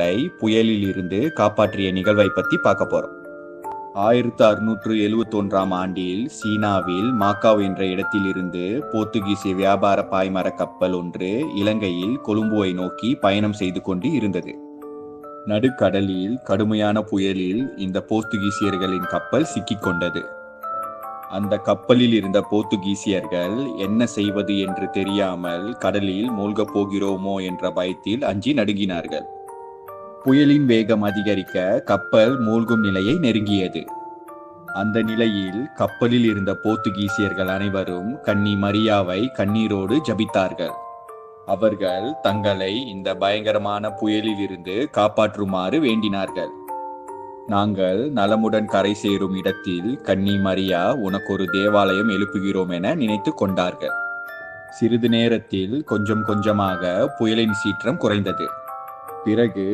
மக்களை புயலில் இருந்து காப்பாற்றிய நிகழ்வை பத்தி பார்க்க போறோம். 1671ஆம் ஆண்டில் சீனாவில் மாக்காவ் என்ற இடத்திலிருந்து போர்த்துகீசிய வியாபார பாய்மர கப்பல் ஒன்று இலங்கையில் கொழும்புவை நோக்கி பயணம் செய்து கொண்டு இருந்தது. நடுக்கடலில் கடுமையான புயலில் இந்த போர்த்துகீசியர்களின் கப்பல் சிக்கிக்கொண்டது. அந்த கப்பலில் இருந்த போர்த்துகீசியர்கள் என்ன செய்வது என்று தெரியாமல் கடலில் மூழ்கப் போகிறோமோ என்ற பயத்தில் அஞ்சி நடுங்கினார்கள். புயலின் வேகம் அதிகரிக்க கப்பல் மூழ்கும் நிலையை நெருங்கியது. அந்த நிலையில் கப்பலில் இருந்த போர்த்துகீசியர்கள் அனைவரும் கன்னி மரியாவை கண்ணீரோடு ஜபித்தார்கள். அவர்கள் தங்களை இந்த பயங்கரமான புயலில் இருந்து காப்பாற்றுமாறு வேண்டினார்கள். நாங்கள் நலமுடன் கரை சேரும் இடத்தில் கன்னி மரியா உனக்கு ஒரு தேவாலயம் எழுப்புகிறோம் என நினைத்து கொண்டார்கள். சிறிது நேரத்தில் கொஞ்சம் கொஞ்சமாக புயலின் சீற்றம் குறைந்தது. பிறகு